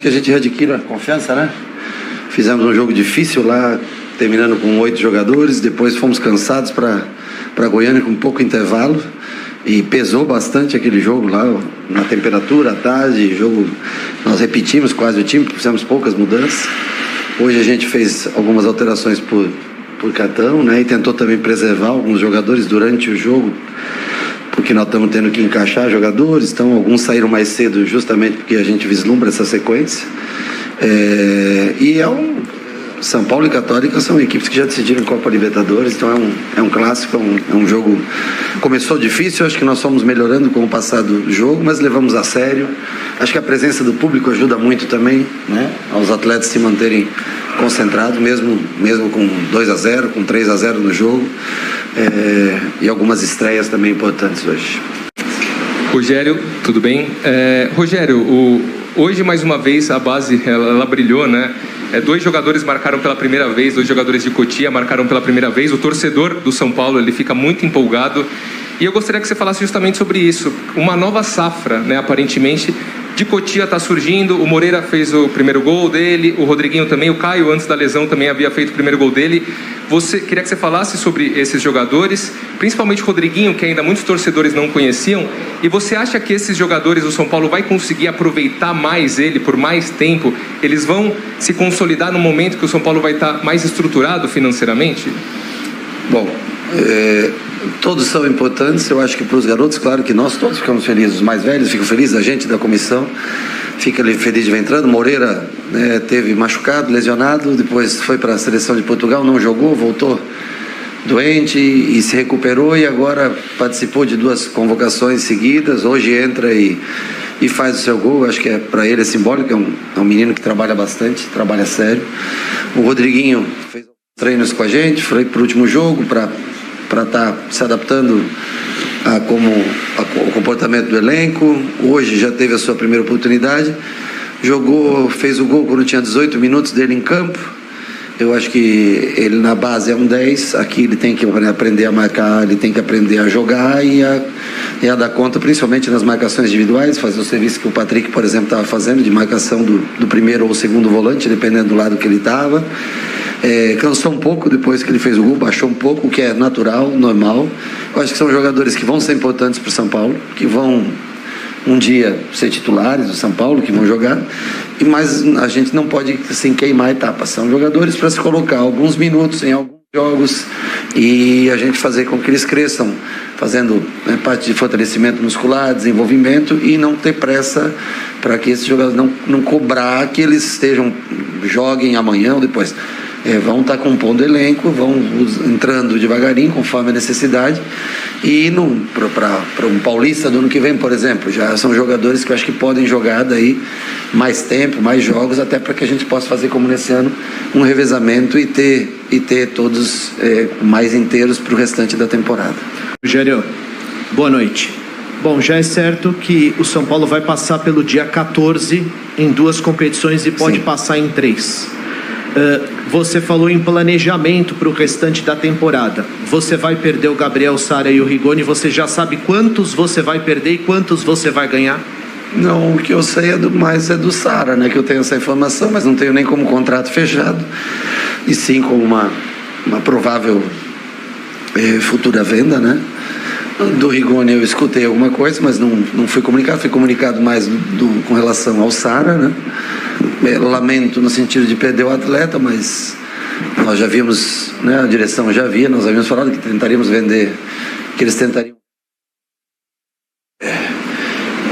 Que a gente readquira a confiança, né? Fizemos um jogo difícil lá, terminando com 8 jogadores, depois fomos cansados para Goiânia com pouco intervalo e pesou bastante aquele jogo lá, na temperatura, à tarde, jogo, nós repetimos quase o time, fizemos poucas mudanças. Hoje a gente fez algumas alterações por cartão, né? E tentou também preservar alguns jogadores durante o jogo, porque nós estamos tendo que encaixar jogadores, então alguns saíram mais cedo justamente porque a gente vislumbra essa sequência. São Paulo e Católica são equipes que já decidiram Copa Libertadores, então é um clássico, é um jogo. Começou difícil, acho que nós fomos melhorando com o passar do jogo, mas levamos a sério. Acho que a presença do público ajuda muito também, né? Aos atletas se manterem concentrados, mesmo com 2-0, com 3-0 no jogo. E algumas estreias também importantes hoje. Rogério, tudo bem? Rogério, hoje mais uma vez a base ela brilhou, né? 2 jogadores marcaram pela primeira vez, 2 jogadores de Cotia marcaram pela primeira vez. O torcedor do São Paulo ele fica muito empolgado e eu gostaria que você falasse justamente sobre isso. Uma nova safra, né? Aparentemente de Cotia está surgindo. O Moreira fez o primeiro gol dele, o Rodriguinho também, o Caio antes da lesão também havia feito o primeiro gol dele. Queria que você falasse sobre esses jogadores, principalmente o Rodriguinho, que ainda muitos torcedores não conheciam. E você acha que esses jogadores do São Paulo vai conseguir aproveitar mais ele por mais tempo? Eles vão se consolidar no momento que o São Paulo vai estar mais estruturado financeiramente? Bom, todos são importantes. Eu acho que para os garotos, claro que nós todos ficamos felizes, os mais velhos ficam felizes, a gente da comissão fica feliz de ver entrando. Moreira teve machucado, lesionado, depois foi para a seleção de Portugal, não jogou, voltou doente e se recuperou e agora participou de 2 convocações seguidas. Hoje entra e faz o seu gol. Acho que para ele é simbólico, é um menino que trabalha bastante, trabalha sério. O Rodriguinho fez treinos com a gente, foi para o último jogo para estar se adaptando ao comportamento do elenco. Hoje já teve a sua primeira oportunidade, fez o gol quando tinha 18 minutos dele em campo. Eu acho que ele na base é um 10, aqui ele tem que aprender a marcar, ele tem que aprender a jogar e a dar conta, principalmente nas marcações individuais, fazer o serviço que o Patrick, por exemplo, estava fazendo, de marcação do primeiro ou segundo volante, dependendo do lado que ele estava. Cansou um pouco depois que ele fez o gol, baixou um pouco, o que é natural, normal. Eu acho que são jogadores que vão ser importantes para o São Paulo, que vão um dia ser titulares do São Paulo, que vão jogar, mas a gente não pode assim, queimar etapas. São jogadores para se colocar alguns minutos em alguns jogos e a gente fazer com que eles cresçam, fazendo parte de fortalecimento muscular, desenvolvimento, e não ter pressa para que esses jogadores não cobrar que eles joguem amanhã ou depois. Vão estar compondo elenco, vão entrando devagarinho conforme a necessidade, e para um paulista do ano que vem, por exemplo, já são jogadores que eu acho que podem jogar daí mais tempo, mais jogos, até para que a gente possa fazer, como nesse ano, um revezamento e ter todos mais inteiros para o restante da temporada. Rogério, boa noite. Bom, já é certo que o São Paulo vai passar pelo dia 14 em 2 competições e pode passar em 3. Você falou em planejamento para o restante da temporada. Você vai perder o Gabriel Sara e o Rigoni. Você já sabe quantos você vai perder e quantos você vai ganhar? Não, o que eu sei mais é do Sara, né? Que eu tenho essa informação, mas não tenho nem como contrato fechado, e sim como uma provável futura venda, né? Do Rigoni eu escutei alguma coisa, mas não fui comunicado mais com relação ao Sara, né? Lamento no sentido de perder o atleta, mas nós já vimos, né? A direção já havia, nós havíamos falado que tentaríamos vender, que eles tentariam.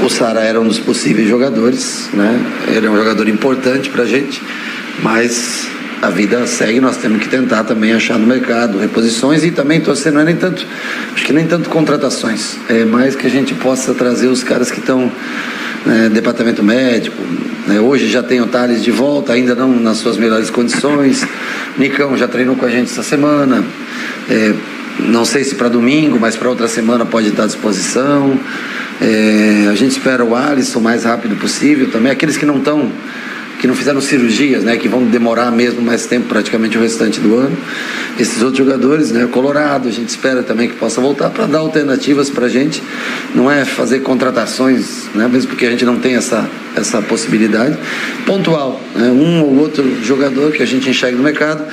O Sara era um dos possíveis jogadores, né? Ele é um jogador importante pra gente, mas a vida segue, nós temos que tentar também achar no mercado reposições e também torcer, não é nem tanto, acho que nem tanto contratações, é mais que a gente possa trazer os caras que estão departamento médico, né? Hoje já tem o Thales de volta, ainda não nas suas melhores condições. Nicão já treinou com a gente essa semana, não sei se para domingo, mas para outra semana pode estar à disposição. A gente espera o Alisson o mais rápido possível também, aqueles que não estão que não fizeram cirurgias, né, que vão demorar mesmo mais tempo, praticamente o restante do ano. Esses outros jogadores, né, Colorado, a gente espera também que possa voltar para dar alternativas para a gente. Não é fazer contratações, né, mesmo porque a gente não tem essa possibilidade. Pontual, né, um ou outro jogador que a gente enxerga no mercado.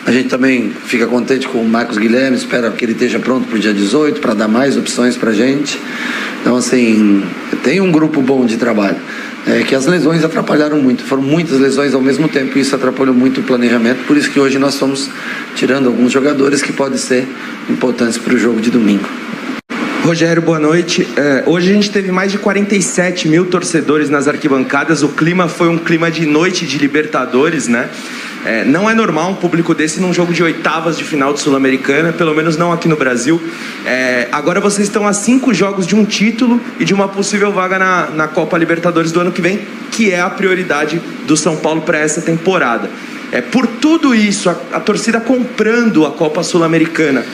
A gente também fica contente com o Marcos Guilherme, espera que ele esteja pronto para o dia 18, para dar mais opções para a gente. Então, assim, tem um grupo bom de trabalho. Que as lesões atrapalharam muito, foram muitas lesões ao mesmo tempo e isso atrapalhou muito o planejamento, por isso que hoje nós estamos tirando alguns jogadores que podem ser importantes para o jogo de domingo. Rogério, boa noite. Hoje a gente teve mais de 47 mil torcedores nas arquibancadas, o clima foi um clima de noite de Libertadores, né? Não é normal um público desse num jogo de oitavas de final de Sul-Americana, pelo menos não aqui no Brasil. Agora vocês estão a 5 jogos de um título e de uma possível vaga na Copa Libertadores do ano que vem, que é a prioridade do São Paulo para essa temporada. Por tudo isso, a torcida comprando a Copa Sul-Americana,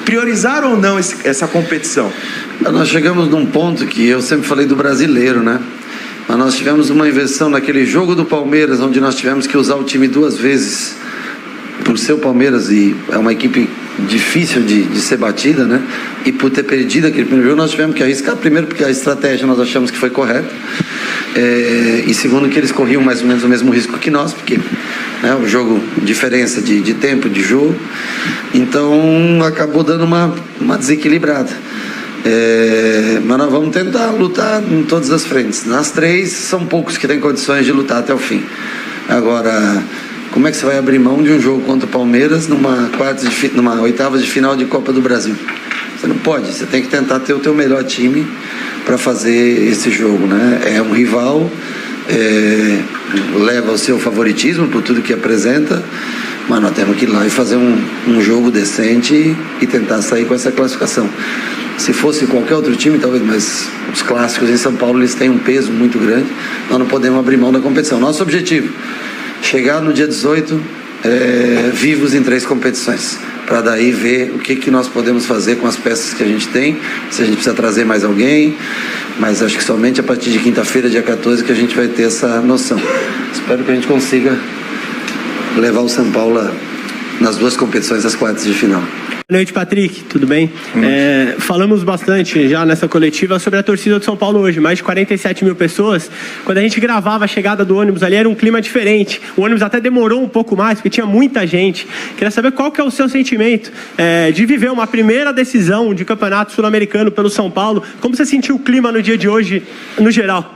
priorizar ou não essa competição? Nós chegamos num ponto que eu sempre falei do brasileiro, né? Mas nós tivemos uma inversão naquele jogo do Palmeiras, onde nós tivemos que usar o time 2 vezes por ser o Palmeiras, e é uma equipe difícil de ser batida, né? E por ter perdido aquele primeiro jogo, nós tivemos que arriscar, primeiro porque a estratégia nós achamos que foi correta, e segundo que eles corriam mais ou menos o mesmo risco que nós, porque, né, o jogo, diferença de tempo de jogo, então acabou dando uma desequilibrada. Mas nós vamos tentar lutar em todas as frentes. Nas 3, são poucos que têm condições de lutar até o fim. Agora, como é que você vai abrir mão de um jogo contra o Palmeiras numa oitava de final de Copa do Brasil? Você não pode, você tem que tentar ter o teu melhor time para fazer esse jogo, né? É um rival, leva o seu favoritismo por tudo que apresenta, mas nós temos que ir lá e fazer um jogo decente e tentar sair com essa classificação. Se fosse qualquer outro time, talvez, mas os clássicos em São Paulo, eles têm um peso muito grande, nós não podemos abrir mão da competição. Nosso objetivo, chegar no dia 18 vivos em 3 competições, para daí ver o que nós podemos fazer com as peças que a gente tem, se a gente precisa trazer mais alguém, mas acho que somente a partir de quinta-feira, dia 14, que a gente vai ter essa noção. Espero que a gente consiga levar o São Paulo nas 2 competições, as quartas de final. Boa noite, Patrick, tudo bem? Falamos bastante já nessa coletiva sobre a torcida do São Paulo hoje, mais de 47 mil pessoas. Quando a gente gravava a chegada do ônibus ali, era um clima diferente. O ônibus até demorou um pouco mais, porque tinha muita gente. Queria saber qual que é o seu sentimento de viver uma primeira decisão de campeonato sul-americano pelo São Paulo. Como você sentiu o clima no dia de hoje, no geral?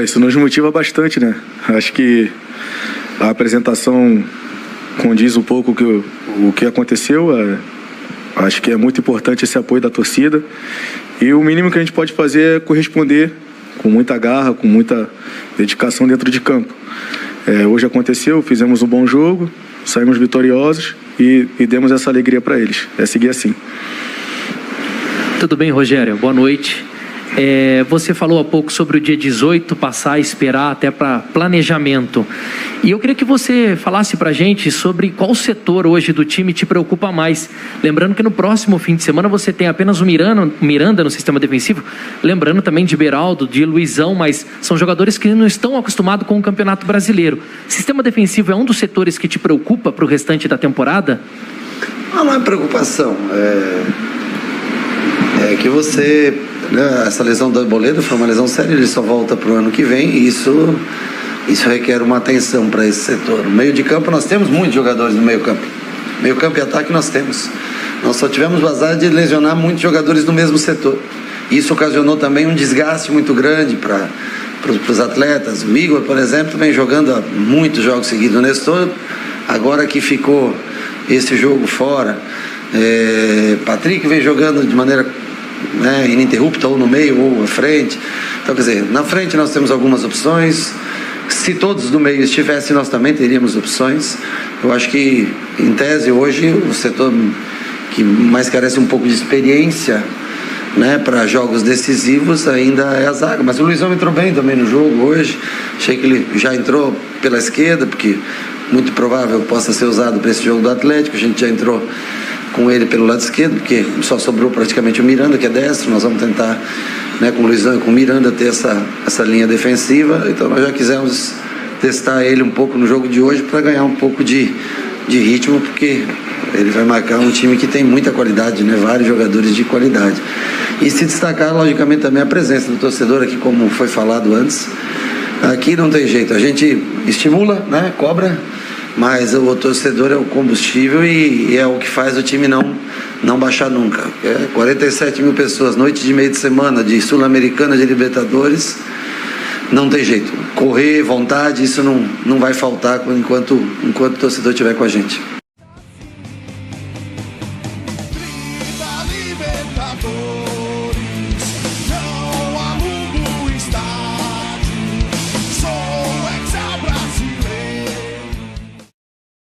Isso nos motiva bastante, né? Acho que a apresentação condiz um pouco o que aconteceu. Acho que é muito importante esse apoio da torcida, e o mínimo que a gente pode fazer é corresponder com muita garra, com muita dedicação dentro de campo. Hoje aconteceu, fizemos um bom jogo, saímos vitoriosos e demos essa alegria para eles. É seguir assim. Tudo bem, Rogério? Boa noite. Você falou há pouco sobre o dia 18 passar a esperar até para planejamento. E eu queria que você falasse para a gente sobre qual setor hoje do time te preocupa mais. Lembrando que no próximo fim de semana você tem apenas o Miranda no sistema defensivo. Lembrando também de Beraldo, de Luizão, mas são jogadores que não estão acostumados com o Campeonato Brasileiro. Sistema defensivo é um dos setores que te preocupa para o restante da temporada? Não é preocupação. É que você... Essa lesão do Arboleda foi uma lesão séria, ele só volta para o ano que vem, e isso requer uma atenção para esse setor. No meio de campo nós temos muitos jogadores no meio campo. Meio campo e ataque nós temos. Nós só tivemos o azar de lesionar muitos jogadores no mesmo setor. Isso ocasionou também um desgaste muito grande para os atletas. O Igor, por exemplo, vem jogando há muitos jogos seguidos. O Nestor, agora que ficou esse jogo fora. Patrick vem jogando de maneira ininterrupta, ou no meio ou à frente. Então, quer dizer, na frente nós temos algumas opções. Se todos do meio estivessem, nós também teríamos opções. Eu acho que, em tese, hoje o setor que mais carece um pouco de experiência, né, para jogos decisivos ainda é a zaga. Mas o Luizão entrou bem também no jogo hoje. Achei que ele já entrou pela esquerda, porque muito provável possa ser usado para esse jogo do Atlético. A gente já entrou com ele pelo lado esquerdo, porque só sobrou praticamente o Miranda, que é destro. Nós vamos tentar, né, com o Luizão e com o Miranda, ter essa linha defensiva. Então nós já quisemos testar ele um pouco no jogo de hoje para ganhar um pouco de ritmo, porque ele vai marcar um time que tem muita qualidade, né? Vários jogadores de qualidade. E se destacar, logicamente, também a presença do torcedor aqui, como foi falado antes. Aqui não tem jeito, a gente estimula, né? Cobra, mas o torcedor é o combustível e é o que faz o time não baixar nunca. 47 mil pessoas, noite de meio de semana, de Sul-Americana, de Libertadores, não tem jeito. Correr, vontade, isso não vai faltar enquanto o torcedor estiver com a gente.